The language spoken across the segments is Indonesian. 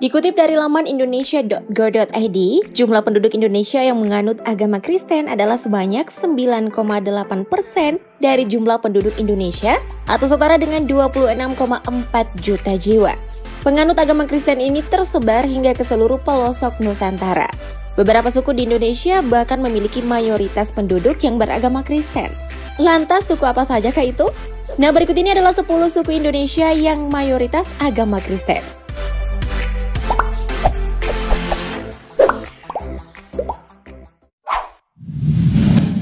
Dikutip dari laman indonesia.go.id, jumlah penduduk Indonesia yang menganut agama Kristen adalah sebanyak 9,8% dari jumlah penduduk Indonesia atau setara dengan 26,4 juta jiwa. Penganut agama Kristen ini tersebar hingga ke seluruh pelosok Nusantara. Beberapa suku di Indonesia bahkan memiliki mayoritas penduduk yang beragama Kristen. Lantas suku apa saja kah itu? Nah, berikut ini adalah 10 suku Indonesia yang mayoritas agama Kristen.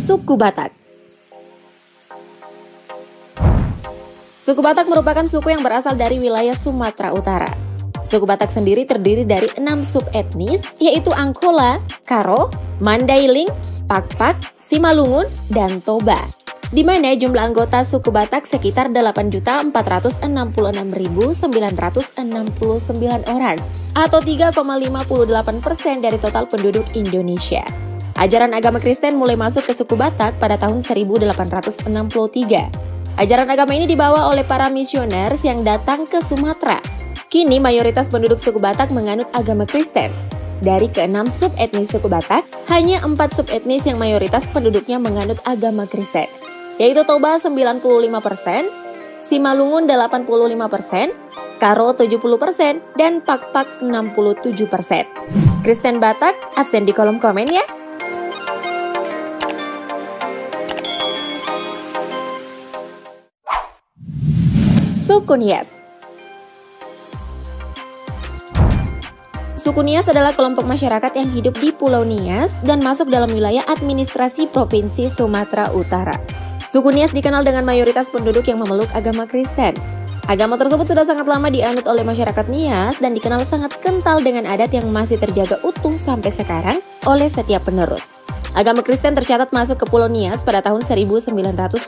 Suku Batak. Suku Batak merupakan suku yang berasal dari wilayah Sumatera Utara. Suku Batak sendiri terdiri dari 6 subetnis, yaitu Angkola, Karo, Mandailing, Pakpak, Simalungun, dan Toba. Di mana jumlah anggota suku Batak sekitar 8.466.969 orang, atau 3,58% dari total penduduk Indonesia. Ajaran agama Kristen mulai masuk ke suku Batak pada tahun 1863. Ajaran agama ini dibawa oleh para misioners yang datang ke Sumatera. Kini mayoritas penduduk suku Batak menganut agama Kristen. Dari ke-6 subetnis suku Batak, hanya 4 subetnis yang mayoritas penduduknya menganut agama Kristen, yaitu Toba 95%, Simalungun 85%, Karo 70%, dan Pakpak 67%. Kristen Batak absen di kolom komen ya. Suku Nias. Suku Nias adalah kelompok masyarakat yang hidup di Pulau Nias dan masuk dalam wilayah administrasi Provinsi Sumatera Utara. Suku Nias dikenal dengan mayoritas penduduk yang memeluk agama Kristen. Agama tersebut sudah sangat lama dianut oleh masyarakat Nias dan dikenal sangat kental dengan adat yang masih terjaga utuh sampai sekarang oleh setiap penerus. Agama Kristen tercatat masuk ke Pulau Nias pada tahun 1983,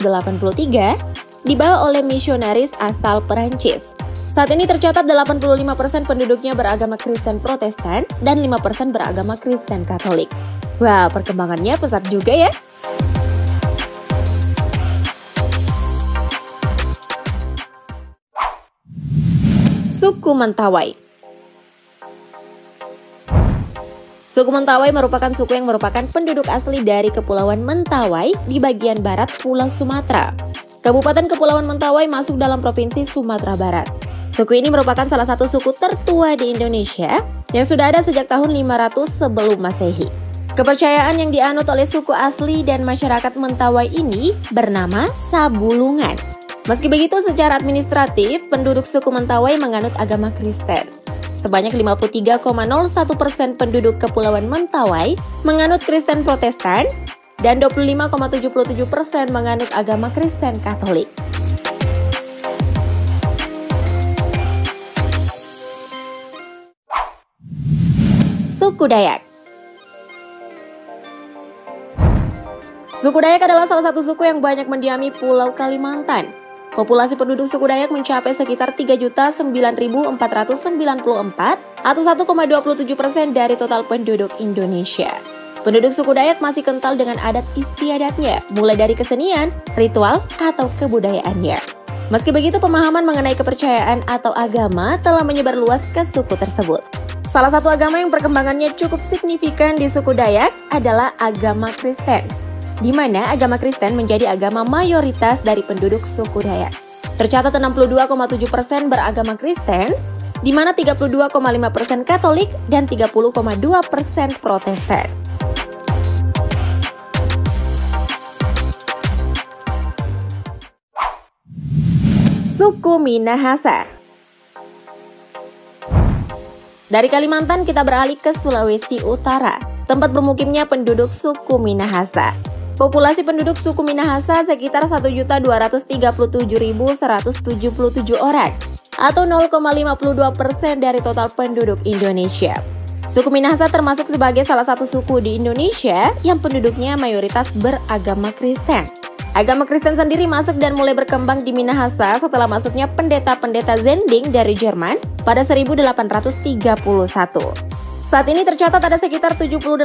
dibawa oleh misionaris asal Perancis. Saat ini tercatat 85% penduduknya beragama Kristen Protestan dan 5% beragama Kristen Katolik. Wah, perkembangannya pesat juga ya. Suku Mentawai. Suku Mentawai merupakan suku yang merupakan penduduk asli dari Kepulauan Mentawai di bagian barat Pulau Sumatera. Kabupaten Kepulauan Mentawai masuk dalam Provinsi Sumatera Barat. Suku ini merupakan salah satu suku tertua di Indonesia yang sudah ada sejak tahun 500 sebelum Masehi. Kepercayaan yang dianut oleh suku asli dan masyarakat Mentawai ini bernama Sabulungan. Meski begitu, secara administratif, penduduk suku Mentawai menganut agama Kristen. Sebanyak 53,01% penduduk Kepulauan Mentawai menganut Kristen Protestan dan 25,77% menganut agama Kristen Katolik. Suku Dayak. Suku Dayak adalah salah satu suku yang banyak mendiami Pulau Kalimantan. Populasi penduduk suku Dayak mencapai sekitar 3.009.494 atau 1,27% dari total penduduk Indonesia. Penduduk suku Dayak masih kental dengan adat istiadatnya, mulai dari kesenian, ritual, atau kebudayaannya. Meski begitu, pemahaman mengenai kepercayaan atau agama telah menyebar luas ke suku tersebut. Salah satu agama yang perkembangannya cukup signifikan di suku Dayak adalah agama Kristen, di mana agama Kristen menjadi agama mayoritas dari penduduk suku Dayak. Tercatat 62,7% beragama Kristen, di mana 32,5% Katolik dan 30,2% Protestan. Suku Minahasa. Dari Kalimantan kita beralih ke Sulawesi Utara, tempat bermukimnya penduduk suku Minahasa. Populasi penduduk suku Minahasa sekitar 1.237.177 orang, atau 0,52% dari total penduduk Indonesia. Suku Minahasa termasuk sebagai salah satu suku di Indonesia yang penduduknya mayoritas beragama Kristen. Agama Kristen sendiri masuk dan mulai berkembang di Minahasa setelah masuknya pendeta-pendeta Zending dari Jerman pada 1831. Saat ini tercatat ada sekitar 78%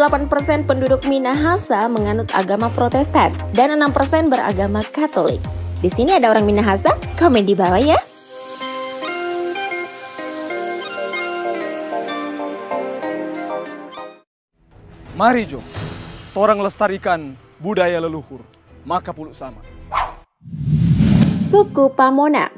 penduduk Minahasa menganut agama Protestan dan 6% beragama Katolik. Di sini ada orang Minahasa? Komen di bawah ya. Mari Jo, torang lestarikan budaya leluhur, maka puluk sama. Suku Pamona.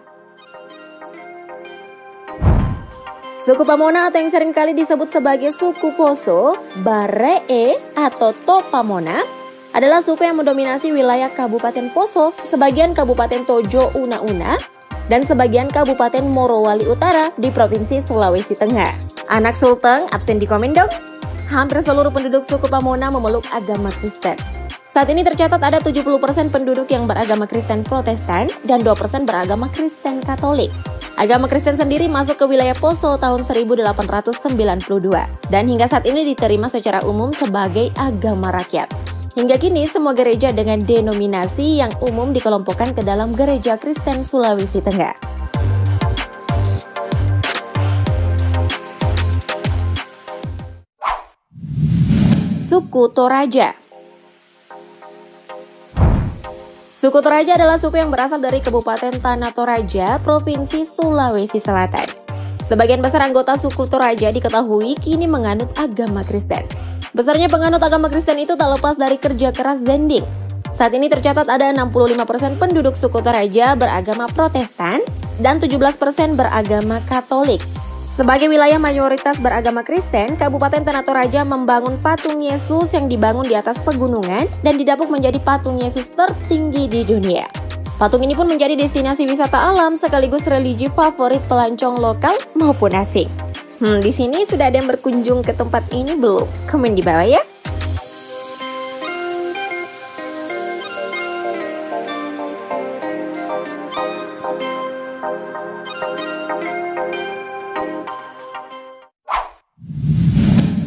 Suku Pamona atau yang seringkali disebut sebagai suku Poso, Baree atau Topamona adalah suku yang mendominasi wilayah Kabupaten Poso, sebagian Kabupaten Tojo Una-Una, dan sebagian Kabupaten Morowali Utara di Provinsi Sulawesi Tengah. Anak Sulteng, absen di komen dong. Hampir seluruh penduduk suku Pamona memeluk agama Kristen. Saat ini tercatat ada 70% penduduk yang beragama Kristen Protestan dan 2% beragama Kristen Katolik. Agama Kristen sendiri masuk ke wilayah Poso tahun 1892 dan hingga saat ini diterima secara umum sebagai agama rakyat. Hingga kini semua gereja dengan denominasi yang umum dikelompokkan ke dalam Gereja Kristen Sulawesi Tengah. Suku Toraja. Suku Toraja adalah suku yang berasal dari Kabupaten Tanah Toraja, Provinsi Sulawesi Selatan. Sebagian besar anggota suku Toraja diketahui kini menganut agama Kristen. Besarnya penganut agama Kristen itu tak lepas dari kerja keras Zending. Saat ini tercatat ada 65% penduduk suku Toraja beragama Protestan dan 17% beragama Katolik. Sebagai wilayah mayoritas beragama Kristen, Kabupaten Tanah Toraja membangun patung Yesus yang dibangun di atas pegunungan dan didapuk menjadi patung Yesus tertinggi di dunia. Patung ini pun menjadi destinasi wisata alam sekaligus religi favorit pelancong lokal maupun asing. Di sini sudah ada yang berkunjung ke tempat ini belum? Komen di bawah ya.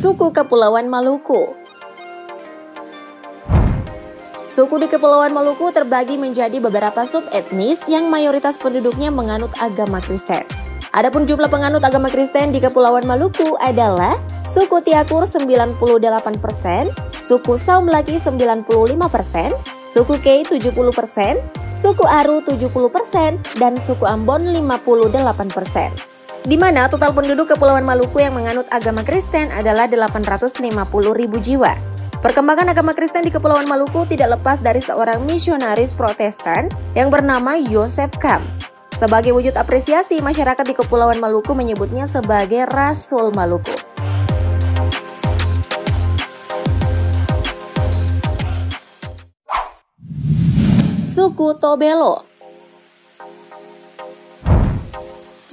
Suku Kepulauan Maluku. Suku di Kepulauan Maluku terbagi menjadi beberapa subetnis yang mayoritas penduduknya menganut agama Kristen. Adapun jumlah penganut agama Kristen di Kepulauan Maluku adalah suku Tiakur 98%, suku Saumlaki 95%, suku Kei 70%, suku Aru 70%, dan suku Ambon 58%. Di mana total penduduk Kepulauan Maluku yang menganut agama Kristen adalah 850.000 jiwa. Perkembangan agama Kristen di Kepulauan Maluku tidak lepas dari seorang misionaris Protestan yang bernama Joseph Camp. Sebagai wujud apresiasi, masyarakat di Kepulauan Maluku menyebutnya sebagai Rasul Maluku. Suku Tobelo.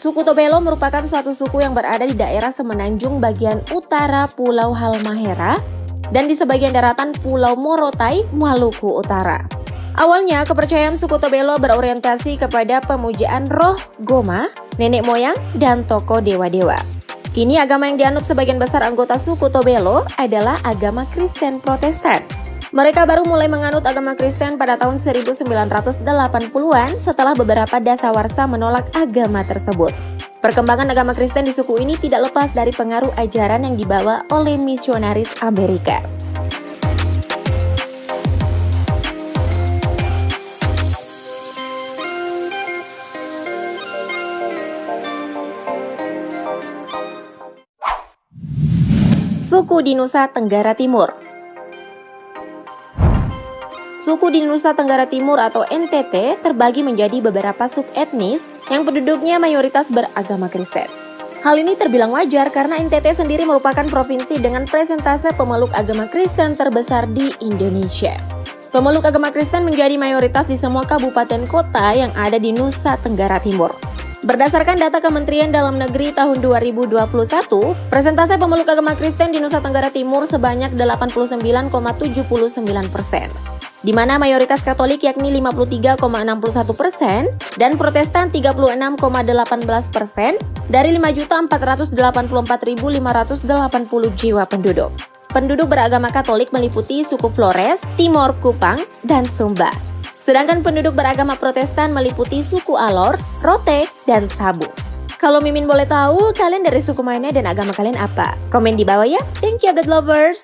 Suku Tobelo merupakan suatu suku yang berada di daerah semenanjung bagian utara Pulau Halmahera dan di sebagian daratan Pulau Morotai, Maluku Utara. Awalnya, kepercayaan suku Tobelo berorientasi kepada pemujaan roh Goma, nenek moyang, dan tokoh dewa-dewa. Kini agama yang dianut sebagian besar anggota suku Tobelo adalah agama Kristen Protestan. Mereka baru mulai menganut agama Kristen pada tahun 1980-an setelah beberapa dasawarsa menolak agama tersebut. Perkembangan agama Kristen di suku ini tidak lepas dari pengaruh ajaran yang dibawa oleh misionaris Amerika. Suku di Nusa Tenggara Timur. Suku di Nusa Tenggara Timur atau NTT terbagi menjadi beberapa subetnis yang penduduknya mayoritas beragama Kristen. Hal ini terbilang wajar karena NTT sendiri merupakan provinsi dengan persentase pemeluk agama Kristen terbesar di Indonesia. Pemeluk agama Kristen menjadi mayoritas di semua kabupaten kota yang ada di Nusa Tenggara Timur. Berdasarkan data Kementerian Dalam Negeri tahun 2021, persentase pemeluk agama Kristen di Nusa Tenggara Timur sebanyak 89,79%. Di mana mayoritas Katolik yakni 53,61% dan Protestan 36,18% dari 5.484.580 jiwa penduduk. Penduduk beragama Katolik meliputi suku Flores, Timor Kupang, dan Sumba. Sedangkan penduduk beragama Protestan meliputi suku Alor, Rote, dan Sabu. Kalau Mimin boleh tahu, kalian dari suku mana dan agama kalian apa? Komen di bawah ya. Thank you update lovers.